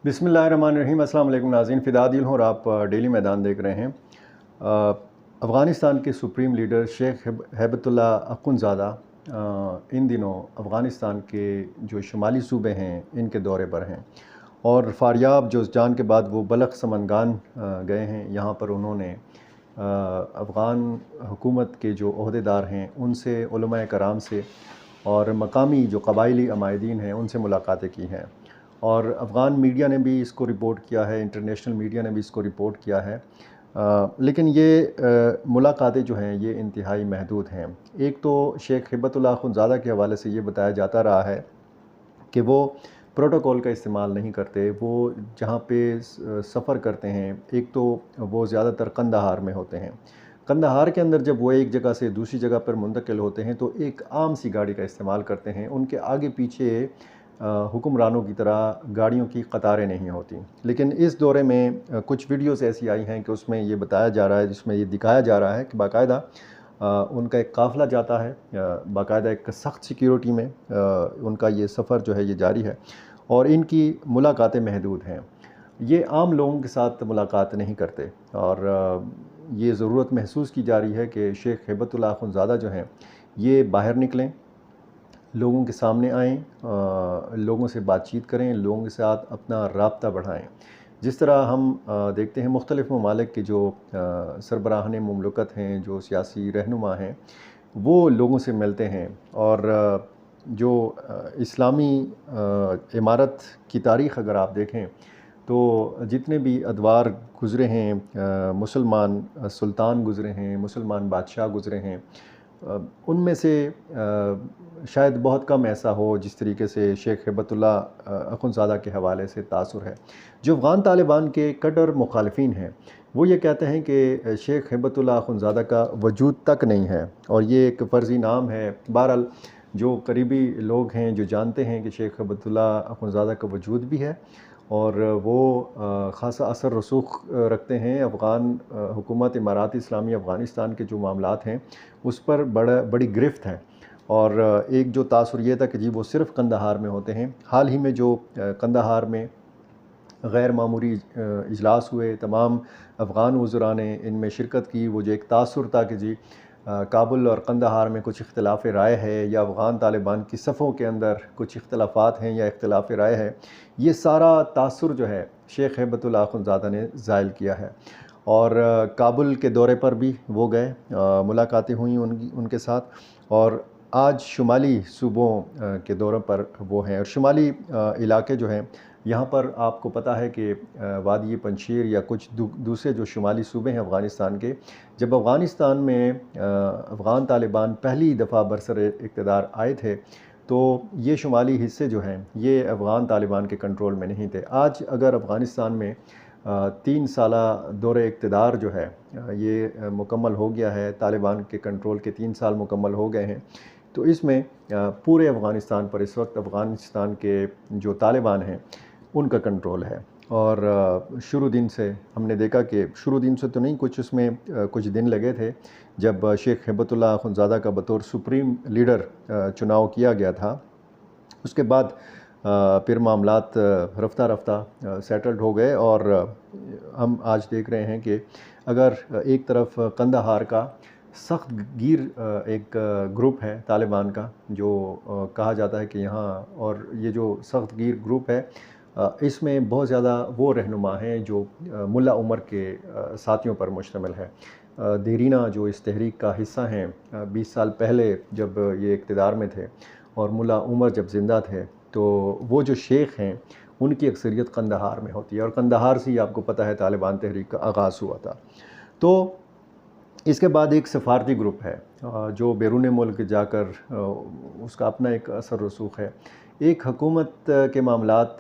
बिस्मिल्लाहिर्रहमानिर्रहीम। अस्सलाम वालेकुम नाज़रीन, फ़िदा दिल हूँ और आप डेली मैदान देख रहे हैं। अफ़गानिस्तान के सुप्रीम लीडर शेख हैबतुल्लाह अख़ुंज़ादा इन दिनों अफ़गानिस्तान के जो शुमाली सूबे हैं इनके दौरे पर हैं और फ़ारियाब जोज़जान के बाद वो बलख समनगान गए हैं। यहाँ पर उन्होंने अफ़गान हुकूमत के जो ओहदेदार हैं उनसे, उलमाए कराम से और मकामी जो कबाइली अमायदीन हैं उनसे मुलाकातें की हैं और अफ़गान मीडिया ने भी इसको रिपोर्ट किया है, इंटरनेशनल मीडिया ने भी इसको रिपोर्ट किया है। लेकिन ये मुलाकातें जो हैं ये इंतहाई महदूद हैं। एक तो शेख हिब्बतुल्लाह अख़ुंज़ादा के हवाले से ये बताया जाता रहा है कि वो प्रोटोकॉल का इस्तेमाल नहीं करते। वो जहाँ पे सफ़र करते हैं, एक तो वो ज़्यादातर कंदहार में होते हैं। कंदहार के अंदर जब वो एक जगह से दूसरी जगह पर मुंतकिल होते हैं तो एक आम सी गाड़ी का इस्तेमाल करते हैं। उनके आगे पीछे हुक्मरानों की तरह गाड़ियों की कतारें नहीं होती। लेकिन इस दौरे में कुछ वीडियोस ऐसी आई हैं कि उसमें ये बताया जा रहा है, जिसमें ये दिखाया जा रहा है कि बाकायदा उनका एक काफ़िला जाता है, बाकायदा एक सख्त सिक्योरिटी में उनका ये सफ़र जो है ये जारी है और इनकी मुलाकातें महदूद हैं। ये आम लोगों के साथ मुलाकात नहीं करते और ये ज़रूरत महसूस की जा रही है कि शेख हैबतुल्लाह अख़ुंज़ादा जो हैं ये बाहर निकलें, लोगों के सामने आएँ, लोगों से बातचीत करें, लोगों के साथ अपना राब्ता बढ़ाएँ। जिस तरह हम देखते हैं मुख्तलिफ़ ममालिक के जो सरबराहान मुमलकत हैं, जो सियासी रहनुमा हैं, वो लोगों से मिलते हैं और जो इस्लामी इमारत की तारीख़ अगर आप देखें तो जितने भी अदवार गुज़रे हैं, मुसलमान सुल्तान गुज़रे हैं, मुसलमान बादशाह गुज़रे हैं, उनमें से शायद बहुत कम ऐसा हो जिस तरीके से शेख हैबतुल्लाह अख़ुंज़ादा के हवाले से तासुर है। जो अफ़गान तालिबान के कट्टर मुखालिफिन हैं वो ये कहते हैं कि शेख हैबतुल्लाह अख़ुंज़ादा का वजूद तक नहीं है और ये एक फ़र्ज़ी नाम है। बहरहाल जो करीबी लोग हैं जो जानते हैं कि शेख हैबतुल्लाह अख़ुंज़ादा का वजूद भी है और वो ख़ासा असर रसूख़ रखते हैं। अफ़गान हुकूमत इमारात इस्लामी अफ़गानिस्तान के जो मामलात हैं उस पर बड़ी गिरफ़्त है और एक जो तासुर ये था कि जी वो सिर्फ़ कंदहार में होते हैं। हाल ही में जो कंदहार में गैर मामूली इजलास हुए, तमाम अफ़गान वज़रा ने इनमें शिरकत की। वो जो एक तासुर था कि जी काबुल और कंदहार में कुछ इख्तिलाफ़ राय है या अफ़गान तालिबान की सफ़ों के अंदर कुछ इख्तिलाफ़ात हैं या इख्तिलाफ़ राय है, ये सारा तासुर जो है शेख हैबतुल्लाह अख़ुंज़ादा ने ज़ाइल किया है और काबुल के दौरे पर भी वो गए, मुलाकातें हुई उनके साथ और आज शुमाली सूबों के दौरे पर वो हैं। और शुमाली इलाके जो हैं यहाँ पर आपको पता है कि वादी पंजशीर या कुछ दूसरे जो शुमाली सूबे हैं अफ़गानिस्तान के, जब अफ़गानिस्तान में अफ़गान तालिबान पहली दफ़ा बरसर इक़्तिदार आए थे तो ये शुमाली हिस्से जो हैं ये अफ़गान तालिबान के कंट्रोल में नहीं थे। आज अगर अफ़गानिस्तान में 3 साला दौरे इक़्तिदार जो है ये मुकम्मल हो गया है, तालिबान के कंट्रोल के 3 साल मुकम्मल हो गए हैं, तो इसमें पूरे अफ़गानिस्तान पर इस वक्त अफ़गानिस्तान के जो तालिबान हैं उनका कंट्रोल है। और शुरू दिन से हमने देखा कि शुरू दिन से तो नहीं, कुछ उसमें कुछ दिन लगे थे जब शेख हैबतुल्लाह अख़ुंज़ादा का बतौर सुप्रीम लीडर चुनाव किया गया था। उसके बाद फिर मामलात रफ्ता रफ्ता सेटल्ड हो गए और हम आज देख रहे हैं कि अगर एक तरफ कंदहार का सख्त गिर एक ग्रुप है तालिबान का जो कहा जाता है कि यहाँ, और ये जो सख्त गिर ग्रुप है इसमें बहुत ज़्यादा वो रहनुमा हैं जो मुल्ला उमर के साथियों पर मुश्तमिल है। देरीना जो इस तहरीक का हिस्सा हैं 20 साल पहले जब ये इक़्तिदार में थे और मुल्ला उमर जब ज़िंदा थे तो वो जो शेख हैं उनकी अक्सरियत कंदहार में होती है और कंदहार से ही आपको पता है तालिबान तहरीक का आगाज़ हुआ था। तो इसके बाद एक सफारती ग्रुप है जो बैरून मुल्क जाकर उसका अपना एक असर रसूख है। एक हुकूमत के मामलात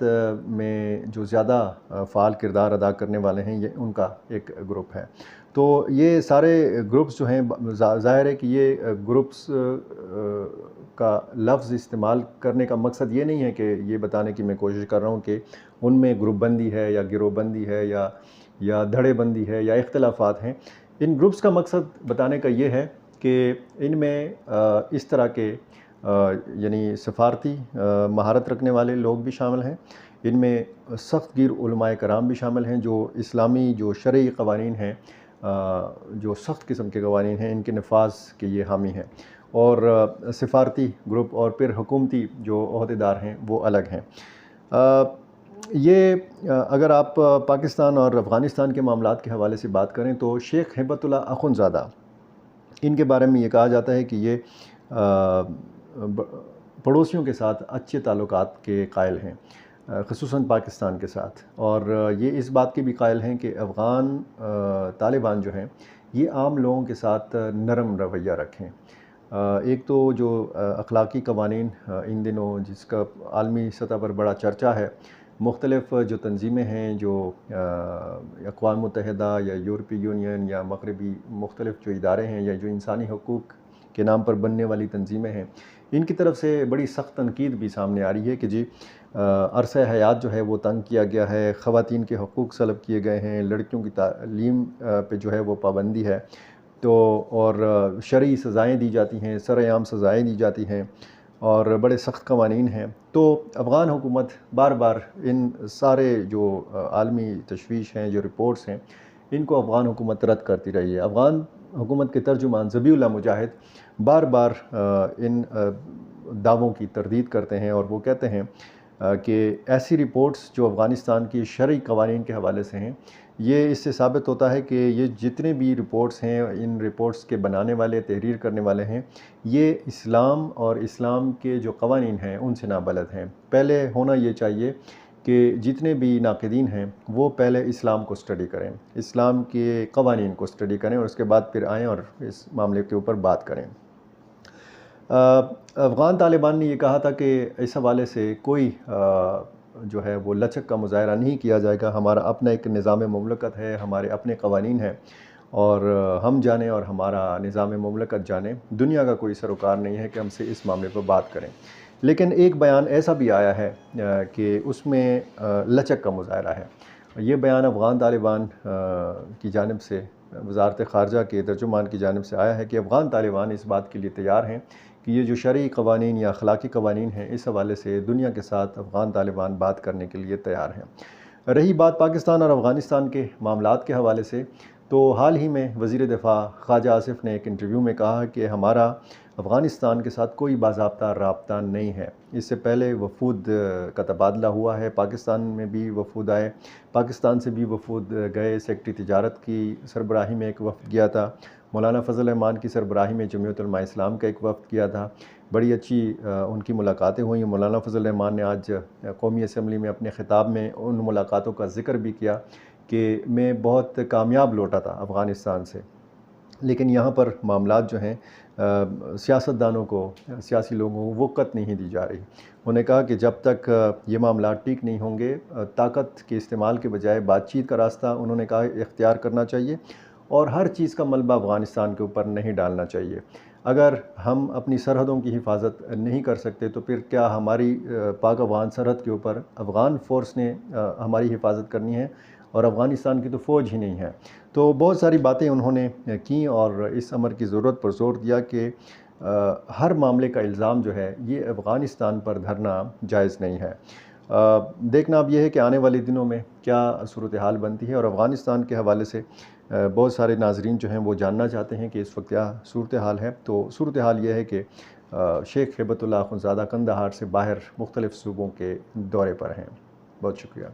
में जो ज़्यादा फ़ाल किरदार अदा करने वाले हैं ये उनका एक ग्रुप है। तो ये सारे ग्रुप्स जो हैं ज़ाहिर है कि ये ग्रुप्स का लफ्ज़ इस्तेमाल करने का मकसद ये नहीं है कि ये बताने की मैं कोशिश कर रहा हूँ कि उनमें ग्रुप बंदी है या गिरोह बंदी है या धड़े बंदी है या इख्तिलाफ़ात हैं। इन ग्रुप्स का मकसद बताने का ये है कि इनमें इस तरह के यानी सफारती महारत रखने वाले लोग भी शामिल हैं। ان میں سخت گیر علماء کرام بھی شامل ہیں جو اسلامی جو شرعی قوانین ہیں، جو سخت قسم کے قوانین ہیں، ان کے نفاذ کے یہ حامی ہیں، اور سفارتی گروپ اور پھر حکومتی جو عہدیدار ہیں وہ الگ ہیں۔ یہ اگر آپ پاکستان اور افغانستان کے معاملات کے حوالے سے بات کریں تو شیخ ہیبت اللہ اخندزادہ، ان کے بارے میں یہ کہا جاتا ہے کہ یہ پڑوسیوں کے ساتھ اچھے تعلقات کے قائل ہیں، خصوصاً پاکستان کے ساتھ، اور یہ اس بات کے بھی قائل ہیں کہ افغان طالبان جو ہیں یہ عام لوگوں کے ساتھ نرم رویہ رکھیں۔ ایک تو جو اخلاقی قوانین ان دنوں جس کا عالمی سطح پر بڑا چرچا ہے، مختلف جو تنظیمیں ہیں، جو اقوام متحدہ یا یورپی یونین یا مغربی مختلف جو ادارے ہیں یا جو انسانی حقوق کے نام پر بننے والی تنظیمیں ہیں، ان کی طرف سے بڑی سخت تنقید بھی سامنے آ رہی ہے کہ جی عرصہ حیات جو ہے وہ تنگ کیا گیا ہے، خواتین کے حقوق سلب کیے گئے ہیں، لڑکیوں کی تعلیم پہ جو ہے وہ پابندی ہے، تو اور شرعی سزائیں دی جاتی ہیں، سرعام سزائیں دی جاتی ہیں، اور بڑے سخت قوانین ہیں۔ تو افغان حکومت بار بار ان سارے جو عالمی تشویش ہیں، جو رپورٹس ہیں، ان کو افغان حکومت رد کرتی رہی ہے۔ افغان حکومت کے ترجمان ذبیح اللہ مجاہد بار بار ان دعووں کی تردید کرتے ہیں، اور وہ کہتے ہیں کہ ایسی رپورٹس جو افغانستان کی شرعی قوانین کے حوالے سے ہیں، یہ اس سے ثابت ہوتا ہے کہ یہ جتنے بھی رپورٹس ہیں، ان رپورٹس کے بنانے والے، تحریر کرنے والے ہیں، یہ اسلام اور اسلام کے جو قوانین ہیں ان سے نابلد ہیں۔ پہلے ہونا یہ چاہیے کہ جتنے بھی ناقدین ہیں وہ پہلے اسلام کو اسٹڈی کریں، اسلام کے قوانین کو اسٹڈی کریں، اور اس کے بعد پھر آئیں اور اس معاملے کے اوپر بات کریں۔ افغان طالبان نے یہ کہا تھا کہ اس حوالے سے کوئی جو ہے وہ لچک کا مظاہرہ نہیں کیا جائے گا، ہمارا اپنا ایک نظام مملکت ہے، ہمارے اپنے قوانین ہیں، اور ہم جانیں اور ہمارا نظام مملکت جانیں، دنیا کا کوئی سروکار نہیں ہے کہ ہم سے اس معاملے پر بات کریں۔ لیکن ایک بیان ایسا بھی آیا ہے کہ اس میں لچک کا مظاہرہ ہے۔ یہ بیان افغان طالبان کی جانب سے، وزارت خارجہ کے ترجمان کی جانب سے آیا ہے کہ افغان طالبان اس بات کے لیے تیار ہیں کہ یہ جو شرعی قوانین یا اخلاقی قوانین ہیں، اس حوالے سے دنیا کے ساتھ افغان طالبان بات کرنے کے لیے تیار ہیں۔ رہی بات پاکستان اور افغانستان کے معاملات کے حوالے سے، تو حال ہی میں وزیر دفاع خواجہ آصف نے ایک انٹرویو میں کہا کہ ہمارا افغانستان کے ساتھ کوئی باضابطہ رابطہ نہیں ہے۔ اس سے پہلے وفود کا تبادلہ ہوا ہے، پاکستان میں بھی وفود آئے، پاکستان سے بھی وفود گئے، سیکٹری تجارت کی سربراہی میں ایک وفد گیا تھا، مولانا فضل الرحمان کی سربراہی میں جمعیت علماء اسلام کا ایک وفد کیا تھا، بڑی اچھی ان کی ملاقاتیں ہوئیں۔ مولانا فضل الرحمان نے آج قومی اسمبلی میں اپنے خطاب میں ان ملاقاتوں کا ذکر بھی کیا کہ میں بہت کامیاب لوٹا تھا افغانستان سے، لیکن یہاں پر معاملات جو ہیں سیاستدانوں کو، سیاسی لوگوں کو وقت نہیں دی جا رہی۔ انہوں نے کہا کہ جب تک یہ معاملات ٹھیک نہیں ہوں گے، طاقت کے استعمال کے بجائے بات چیت کا راستہ انہوں نے کہا اختیار کرنا چاہیے، اور ہر چیز کا ملبہ افغانستان کے اوپر نہیں ڈالنا چاہیے۔ اگر ہم اپنی سرحدوں کی حفاظت نہیں کر سکتے تو پھر کیا ہماری پاک افغان سرحد کے اوپر افغان فورس نے ہماری حفاظت کرنی ہے، اور افغانستان کی تو فوج ہی نہیں ہے۔ تو بہت ساری باتیں انہوں نے کیں، اور اس امر کی ضرورت پر زور دیا کہ ہر معاملے کا الزام جو ہے یہ افغانستان پر دھرنا جائز نہیں ہے۔ دیکھنا اب یہ ہے کہ آنے والے دنوں میں کیا صورتحال بنتی ہے، اور افغانستان کے حوالے سے بہت سارے ناظرین جو ہیں وہ جاننا چاہتے ہیں کہ اس وقت کیا صورتحال ہے۔ تو صورتحال یہ ہے کہ شیخ ہیبت اللہ اخندزادہ قندھار سے باہر مختلف صوبوں کے دورے پر ہیں۔ بہت شکریہ۔